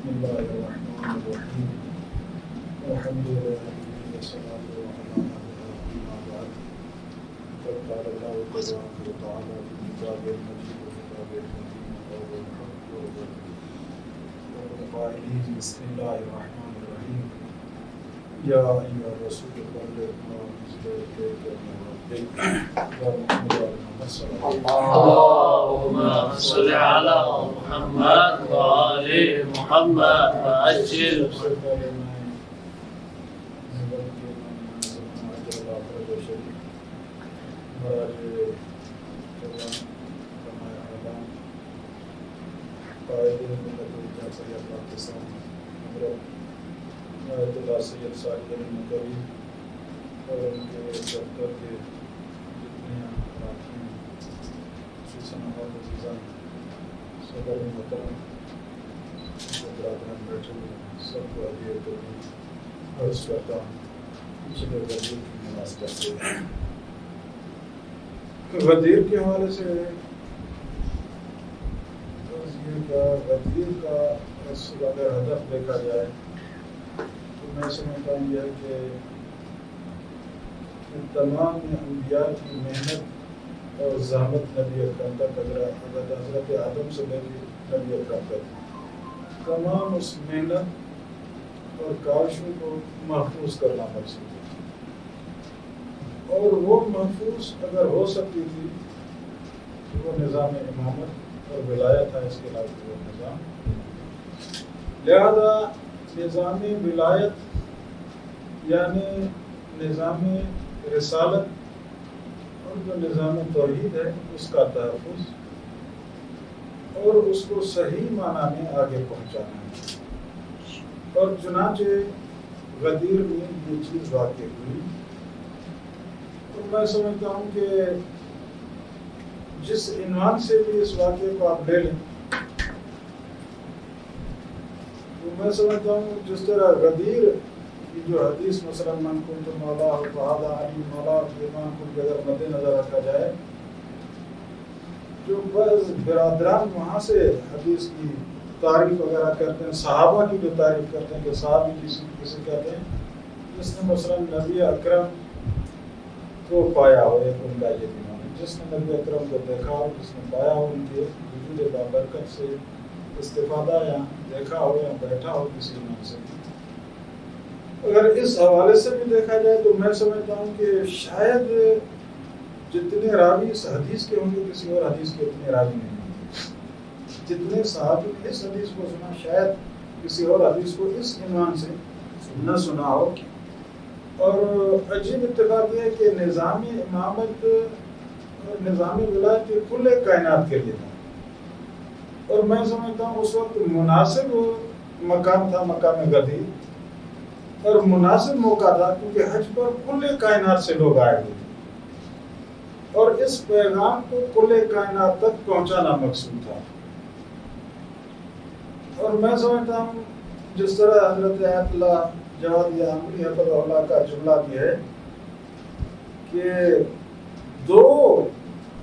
بسم الله الرحمن الرحيم الحمد لله والصلاة والسلام على رسول الله قال الله تبارك وتعالى في كتابه المجيد وكتابه الحكيم وهو الحق والقائلين بسم الله الرحمن الرحيم يا أيها الرسول بلغ ما أنزل إليك من ربك اللهم صل على محمد وآل محمد وعجل سید ساجد المکری اور ان کے دفتر کے جتنے اراکین خصوصاً اور عزیزان صدر محترم برادران بیٹھے ہوئے سب کو علیہ توحید عرض کرتا ہوں پچھلے غدیر کی مناسبت سے غدیر کے حوالے سے غدیر کا اگر ہدف دیکھا جائے تو میں سمجھتا ہوں یہ کہ تمام انبیاء کی محنت اور زحمت نبی اکرم تک اگر حضرت آدم سے نبی اکرم تک تمام اس محنت اور کاوشوں کو محفوظ کرنا مقصود ہے، اور وہ محفوظ اگر ہو سکتی تھی تو وہ نظام امامت اور ولایت ہے، اس کے علاوہ وہ نظام لہذا نظام ولایت یعنی نظام رسالت اور جو نظام توحید ہے اس کا تحفظ اور اس کو صحیح معنی میں آگے پہنچانا ہے، اور چنانچہ غدیر میں یہ چیز واقع ہوئی۔ اور میں سمجھتا ہوں کہ جس عنوان سے بھی اس واقعے کو آپ لے لیں تو میں سمجھتا ہوں جس طرح غدیر کی جو حدیث مثلا من کنت مولا فہذا علی مولا ایمان کو اگر مد نظر رکھا جائے، جو بعض برادران وہاں سے حدیث کی تعریف وغیرہ کرتے ہیں، صحابہ کی جو تعریف کرتے ہیں کہ صحابی کسی کہتے ہیں جس نے مثلا نبی اکرم کو پایا ہو، ایک ان کا یہ ایمان ہے جس نے نبی اکرم کو دیکھا ہو، جس نے پایا ہو، ان کے وجود بابرکت سے استفادہ یا دیکھا ہو یا بیٹھا ہو کسی ایمان سے۔ اگر اس حوالے سے بھی دیکھا جائے تو میں سمجھتا ہوں کہ شاید جتنے راوی اس حدیث کے ہوں گے کسی اور حدیث کے اتنے راوی نہیں ہوں گے، جتنے صحابی نے اس حدیث کو سنا شاید کسی اور حدیث کو اس عنوان سے نہ سنا ہو۔ اور عجیب اتفاق یہ ہے کہ نظام امامت اور نظام ولایت کل کائنات کے لیے تھا، اور میں سمجھتا ہوں اس وقت مناسب مقام تھا مقام غدیر، اور مناسب موقع تھا کیونکہ حج پر کل کائنات سے لوگ آئے ہوئے تھے، اور اس پیغام کو کل کائنات تک پہنچانا مقصود تھا۔ اور میں سمجھتا ہوں جس طرح حضرت آیت اللہ جواد عامری حفظہ اللہ کا جملہ بھی ہے کہ دو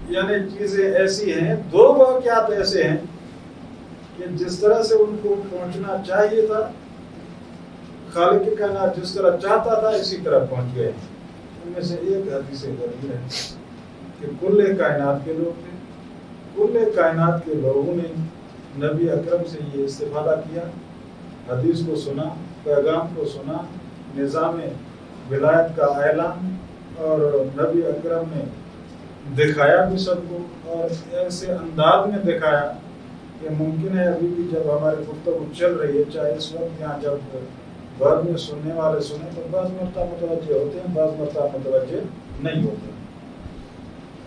یعنی چیزیں ایسی ہیں، دو واقعات ایسے ہیں کہ جس طرح سے ان کو پہنچنا چاہیے تھا، خالق کائنات جس طرح چاہتا تھا اسی طرح پہنچ گئے۔ ان میں سے ایک حدیث غدیر ہے کہ کل کائنات کے لوگ تھے، کل کائنات کے لوگوں نے نبی اکرم سے یہ استفادہ کیا، حدیث کو سنا، پیغام کو سنا، نظام ولایت کا اعلان، اور نبی اکرم نے دکھایا بھی سب کو، اور ایسے انداز میں دکھایا کہ ممکن ہے ابھی بھی جب ہماری گفتگو چل رہی ہے، چاہے اس وقت یہاں جب بعد میں سننے والے سنیں تو بعض مرتبہ متوجہ ہوتے ہیں، بعض مرتبہ متوجہ نہیں ہوتے۔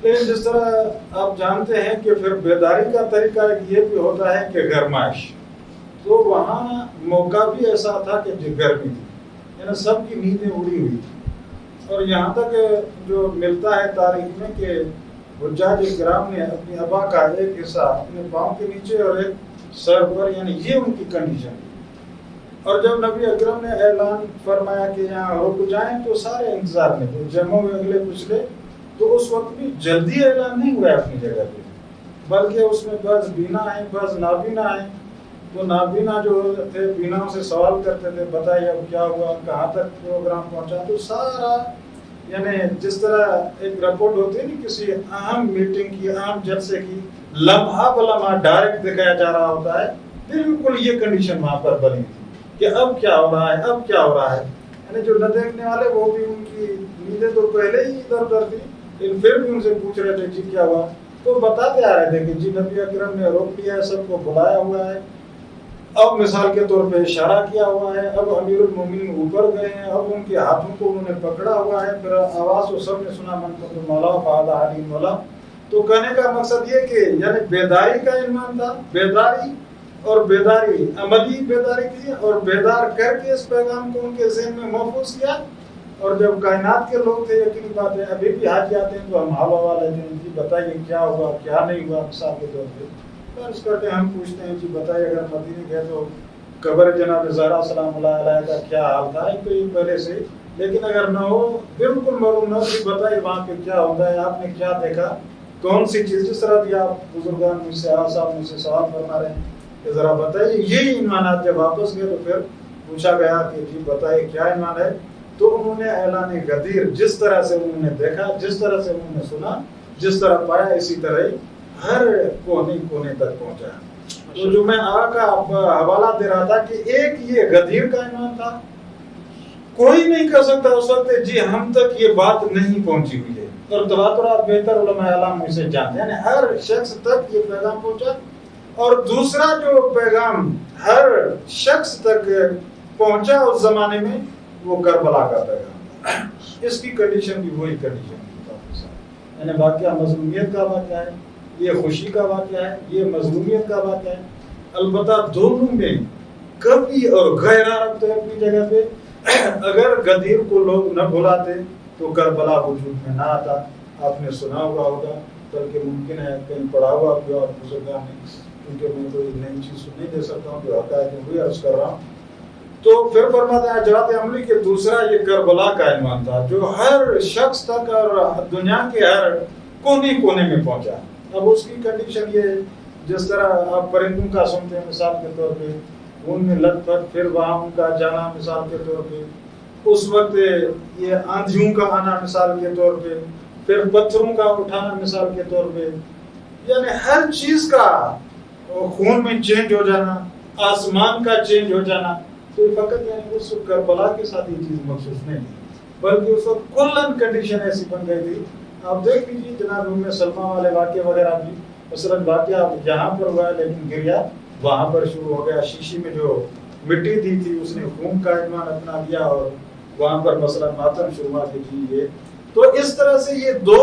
لیکن جس طرح آپ جانتے ہیں کہ پھر بیداری کا طریقہ یہ بھی ہوتا ہے کہ گرمائش، تو وہاں موقع بھی ایسا تھا کہ گرمی تھی، یعنی سب کی نیندیں اڑی ہوئی تھی، اور یہاں تک جو ملتا ہے تاریخ میں کہ حجاج کرام نے اپنی ابا کا ایک حصہ اپنے پاؤں کے نیچے اور ایک سر پر، یعنی یہ ان کی کنڈیشن تھی۔ اور جب نبی اکرم نے اعلان فرمایا کہ یہاں رک جائیں تو سارے انتظار میں تھے، جمع ہوئے اگلے پچھلے، تو اس وقت بھی جلدی اعلان نہیں ہوا اپنی جگہ پہ، بلکہ اس میں بعض بینا ہیں بعض نابینا ہیں، تو نابینا جو تھے بیناؤں سے سوال کرتے تھے بتائیے اب کیا ہوا, کہاں تک پروگرام پہنچا. تو سارا یعنی جس طرح ایک رپورٹ ہوتی ہے نا کسی اہم میٹنگ کی, اہم جلسے کی, لمحہ بلمحہ ڈائریکٹ دکھایا جا رہا ہوتا ہے, بالکل یہ کنڈیشن وہاں پر بنی تھی کہ اب کیا ہو رہا ہے, اب کیا ہو رہا ہے. یعنی جو نہ دیکھنے والے وہ بھی ان کی نیندیں تو پہلے ہی ادھر ادھر تھی, لیکن پھر بھی ان سے پوچھ رہے تھے جی کیا ہوا, تو بتاتے آ رہے تھے کہ جی نبی اکرم نے روک لیا ہے, سب کو بلایا ہوا ہے, اب مثال کے طور پہ اشارہ کیا ہوا ہے, اب امیر المومنین اوپر گئے ہیں, اب ان کے ہاتھوں کو انہوں نے پکڑا ہوا ہے, پھر آواز تو سب نے سنا من کو مولا فعلا علی مولا. تو کہنے کا مقصد یہ کہ یعنی بیداری کا عنوان تھا, بیداری اور بیداری عملی بیداری کی, اور بیدار کر کے اس پیغام کو ان کے ذہن میں محفوظ کیا. اور جب کائنات کے لوگ تھے, یقینی بات ہے ابھی بھی حاجی آتے ہیں تو ہم حال حوال لیتے ہیں جی بتائیے کیا ہوا کیا نہیں ہوا. مثال کے طور پہ فرض کرتے ہم پوچھتے ہیں جی بتائیے اگر مدینے گئے تو قبر جناب زہرا سلام اللہ علیہ کا کیا حال تھا, ایک تو یہ پہلے سے, لیکن اگر نہ ہو بالکل معلوم نہ ہو کہ بتائیے وہاں پہ کیا ہوتا ہے, آپ نے کیا دیکھا, کون سی چیز. جس طرح بھی آپ بزرگان مجھ سے صاحب مجھ سے سوال فرما رہے ہیں کہ ذرا بتائیے, یہی ایمانات جب واپس گئے تو پھر پوچھا گیا کہ جی بتائیے کیا ایمان ہے, تو انہوں نے اعلان غدیر جس طرح سے انہوں نے دیکھا, جس طرح سے انہوں نے سنا, جس طرح پایا, اسی طرح ہی ہر کونے کونے تک پہنچا. تو جو میں آقا کا حوالہ دے رہا تھا کہ ایک یہ غدیر کا ایمان تھا, کوئی نہیں کر سکتا اس وقت جی ہم تک یہ بات نہیں پہنچی ہوئی ہے, اور تواترات بہتر علماء اعلام اسے جانتے ہیں, یعنی ہر شخص تک یہ پیغام پہنچا. اور دوسرا جو پیغام ہر شخص تک پہنچا اس زمانے میں وہ کربلا کا پیغام. اس کی کنڈیشن بھی وہی کنڈیشن تھی, یعنی واقعہ مظلومیت کا واقعہ ہے, یہ خوشی کا واقعہ ہے, یہ مظلومیت کا واقعہ ہے. البتہ دونوں میں کبھی اور غیرہ رکھتے ہیں اپنی جگہ پہ. اگر غدیر کو لوگ نہ بھلاتے تو کربلا وجود میں نہ آتا. آپ نے سنا ہوا ہوگا, بلکہ ممکن ہے کہیں پڑھا ہوا بھی اور بزرگان نے, کیونکہ میں کوئی نئی چیز نہیں دے سکتا ہوں, جو حقائق ہوئی عرض کر رہا ہوں. تو پھر فرماتے ہیں جرات عملی کہ دوسرا یہ کربلا کا ایمان تھا جو ہر شخص تک اور دنیا کے ہر کونے کونے میں پہنچا. اب اس کی کنڈیشن یہ جس طرح آپ پرندوں کا سنتے ہیں مثال کے طور پہ, ان میں لت پت, پھر وہاں ان کا جانا مثال کے طور پہ, اس وقت یہ آندھیوں کا آنا مثال کے طور پہ, پھر پتھروں کا اٹھانا مثال کے طور پہ, یعنی ہر چیز کا خون میں چینج ہو جانا, آسمان کا چینج ہو جانا. تو فقط یعنی اس کربلا کے ساتھ یہ چیز مخصوص نہیں تھی, بلکہ اس وقت کلن کنڈیشن ایسی بن گئی تھی. آپ دیکھ لیجیے جناب ام سلمہ والے واقعے وغیرہ بھی, مثلاً واقعہ یہاں پر ہوا ہے لیکن گریا وہاں پر شروع ہو گیا. شیشی میں جو مٹی دی تھی اس نے خون کا ایمان اپنا لیا اور وہاں پر مثلاً ماتم شروع کی تھی. یہ تو اس طرح سے یہ دو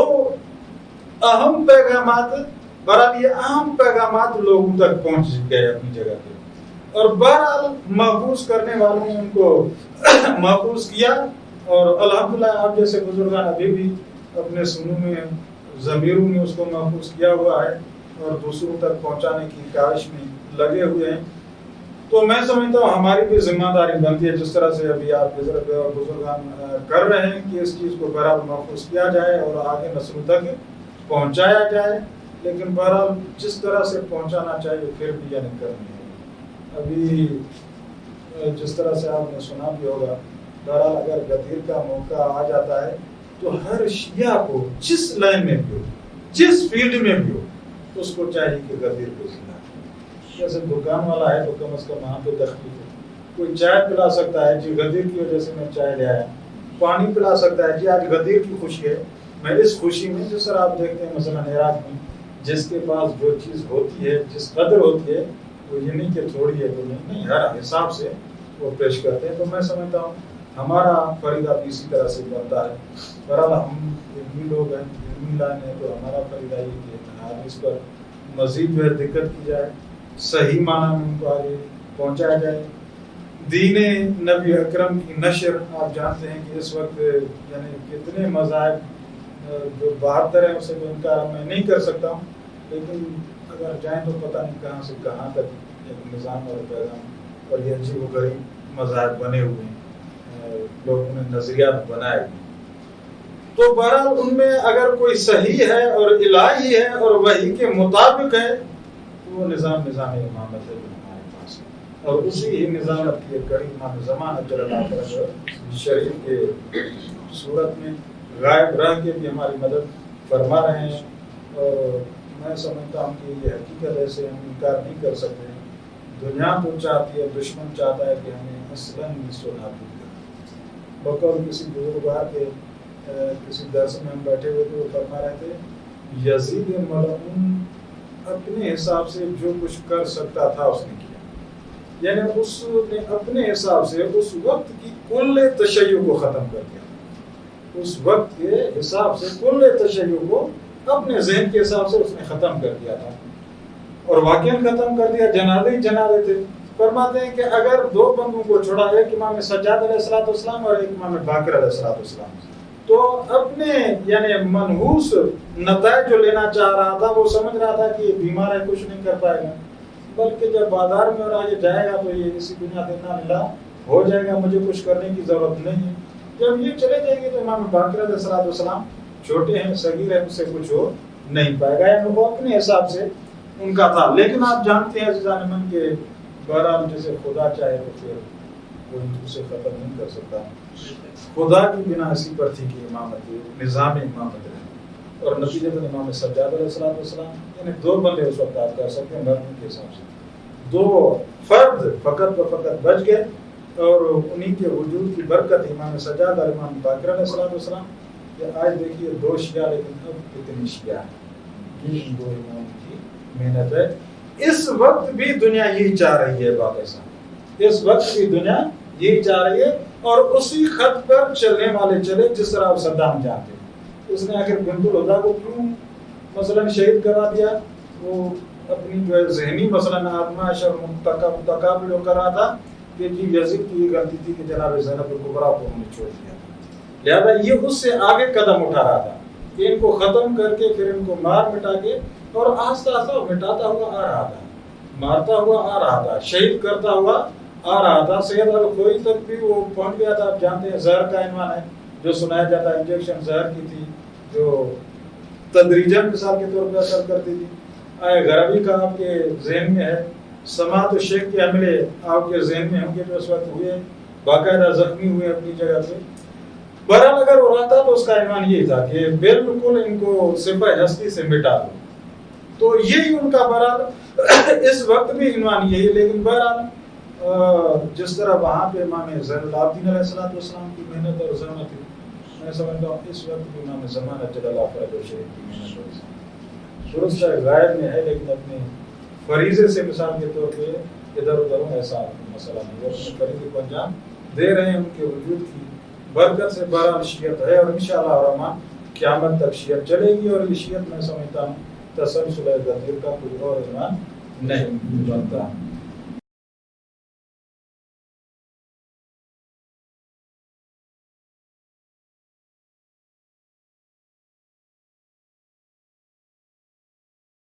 اہم پیغامات, برحال یہ اہم پیغامات لوگوں تک پہنچ گئے اپنی جگہ پہ, اور بہرحال محفوظ کرنے والوں نے ان کو محفوظ کیا. اور الحمدللہ آپ جیسے بزرگان ابھی بھی اپنے سنوں میں ضمیروں میں اس کو محفوظ کیا ہوا ہے اور دوسروں تک پہنچانے کی کاوش میں لگے ہوئے ہیں. تو میں سمجھتا ہوں ہماری بھی ذمہ داری بنتی ہے, جس طرح سے ابھی آپ بزرگان کر رہے ہیں, کہ اس چیز کو بہرحال محفوظ کیا جائے اور آگے نسلوں تک پہنچایا جائے. لیکن بہرحال جس طرح سے پہنچانا چاہیے پھر بھی یعنی کرنی ہے. ابھی جس طرح سے آپ نے سنا بھی ہوگا, بہرحال اگر غدیر کا موقع آ جاتا ہے تو ہر شیعہ کو جس لائن میں بھی ہو, جس فیلڈ میں بھی ہو, اس کو چاہیے کہ غدیر کو سنا. جیسے دکان والا ہے تو کم از کم وہاں پہ تخفیف ہے. کوئی چائے پلا سکتا ہے, جی غدیر کی وجہ سے میں چائے لے آیا. پانی پلا سکتا ہے, جی آج غدیر کی خوشی ہے, میں اس خوشی میں جس طرح آپ دیکھتے ہیں مثلا عراق میں جس کے پاس جو چیز ہوتی ہے, جس قدر ہوتی ہے, وہ یہ نہیں کہ تھوڑی ہے تو نہیں, ہر حساب سے وہ پیش کرتے ہیں. تو میں سمجھتا ہوں ہمارا فریضہ بھی اسی طرح سے بنتا ہے. بہرحال ہم علمی لوگ ہیں, علمی لائن ہے, تو ہمارا فریضہ یہ کہ حدیث پر مزید جو ہے دقت کی جائے, صحیح معنی میں ان کو آگے پہنچایا جائے. دین نبی اکرم کی نشر آپ جانتے ہیں کہ اس وقت یعنی کتنے مذاہب جو 72 ہیں اسے تو انکار میں نہیں کر سکتا ہوں, لیکن اگر جائیں تو پتہ نہیں کہاں سے کہاں تک ایک نظام اور پیغام اور یہ عجیب و غریب مذاہب بنے ہوئے ہیں, لوگوں نے نظریات بنائے ہوئے. تو بہرحال ان میں اگر کوئی صحیح ہے اور الہی ہے اور وحی کے مطابق ہے تو وہ نظام امامت ہے جو ہمارے پاس ہے. اور اسی ہی نظامت کی ایک کڑی امام زمان اجل اللہ تعالیٰ شریف کے صورت میں غائب رہ کے بھی ہماری مدد فرما رہے ہیں. اور میں سمجھتا ہوں کہ یہ حقیقت ہے سے ہم انکار نہیں کر سکتے. دنیا تو چاہتی ہے, دشمن چاہتا ہے کہ ہمیں اصلاً نصف و نابود کریں. بقول کسی بزرگوار کے کسی درس میں ہم بیٹھے ہوئے تھے, وہ فرما رہے تھے یزید ملعون اپنے حساب سے جو کچھ کر سکتا تھا اس نے کیا. یعنی اس نے اپنے حساب سے اس وقت کی کل تشیع کو ختم کر دیا. اس وقت کے حساب سے کل تشیع کو اپنے ذہن کے حساب سے اس نے ختم کر دیا تھا, اور واقعاً ختم کر دیا. جنازے ہی جنازے تھے. فرماتے ہیں کہ اگر دو بندوں کو چھوڑا, ایک امام سجاد علیہ السلام اور ایک امام باقر علیہ السلام, تو اپنے یعنی منحوس نتائج جو لینا چاہ رہا تھا وہ سمجھ رہا تھا کہ یہ بیمار ہے, کچھ نہیں کر پائے گا, بلکہ جب بازار میں اور آگے جائے گا تو یہ اسی دنیا دینا ملا ہو جائے گا, مجھے کچھ کرنے کی ضرورت نہیں ہے. جب یہ چلے جائیں گے تو امام باقر علیہ السلام چھوٹے ہیں, صغیر ہیں, اس سے کچھ ہو نہیں پائے گا. یعنی وہ اپنے حساب سے ان کا تھا. لیکن آپ جانتے ہیں عزیزان من کہ بہرحال جیسے خدا چاہے تو پھر کوئی اسے ختم نہیں کر سکتا. خدا کی بنا اسی پر تھی کہ امامت نظام امامت ہے, اور نتیجتاً امام سجاد علیہ السلام یعنی دو بندے اس وقت آپ کر سکتے ہیں مرنے کے حساب سے. دو فرد فقط و فقط بچ گئے, اور انہی کے وجود کی برکت امام سجاد اور امام باقر علیہ السلام. کہ آج دیکھیے دو شیعہ, لیکن اب کتنی شیعہ ہیں. یہ دو امام کی محنت ہے. اس وقت بھی دنیا یہی چاہ رہی ہے پاکستان, اس وقت بھی دنیا یہی چاہ رہی ہے, اور اسی خط پر چلنے والے چلے جس طرح آپ صدام جانتے ہیں. اس نے آخر بنت الہدا کو کیوں مثلا شہید کرا دیا؟ وہ اپنی جو ہے ذہنی مثلا آزمائش اور متقابل جو کر رہا تھا کہ جی یزید کی یہ غلطی تھی کہ جناب زینب الکبریٰ کو انہوں نے چھوڑ دیا, لہذا یہ اس سے آگے قدم اٹھا رہا تھا کہ ان کو ختم کر کے پھر ان کو مار مٹا کے, اور آہستہ آہستہ مٹاتا ہوا آ رہا تھا, مارتا ہوا آ رہا تھا, شہید کرتا ہوا آ رہا تھا. سید الخوئی تک بھی وہ پہنچ گیا تھا. آپ جانتے ہیں زہر کا عنوان ہے جو سنایا جاتا ہے, انجیکشن زہر کی تھی جو تدریجاً مثال کے طور پہ اثر کرتی تھی. آئے غربی کا آپ کے ذہن میں ہے, سماعت شیخ کے حملے آپ کے ذہن میں ہوں گے جو اس وقت ہوئے, باقاعدہ زخمی ہوئے اپنی جگہ پہ. بہرحال اگر ہو رہا تھا تو اس کا عنوان یہی تھا کہ بالکل ان کو صفحہ ہستی سے مٹا دو. تو یہی ان کا بہرحال اس وقت بھی عنوان یہی. لیکن بہرحال جس طرح وہاں پہ امام زین العابدین علیہ السلام کی محنت اور زحمت تھی, میں سمجھتا ہوں اس وقت بھی امام زمان اجل اللہ فرج شریف کی محنت اور زحمت درست ہے, غائب میں ہے, لیکن اپنے فریضے سے مثال کے طور پہ ادھر ادھر ایسا مسئلہ نہیں ہے. اپنے فریضے کو انجام دے رہے ہیں. ان کے وجود کی برکت سے بہرحال شیعت ہے, اور انشاءاللہ الرحمن قیامت تک شیعت چلے گی. اور یہ شیعت میں سمجھتا ہوں تسلسل غدیر کا کوئی اور عنوان نہیں بنتا.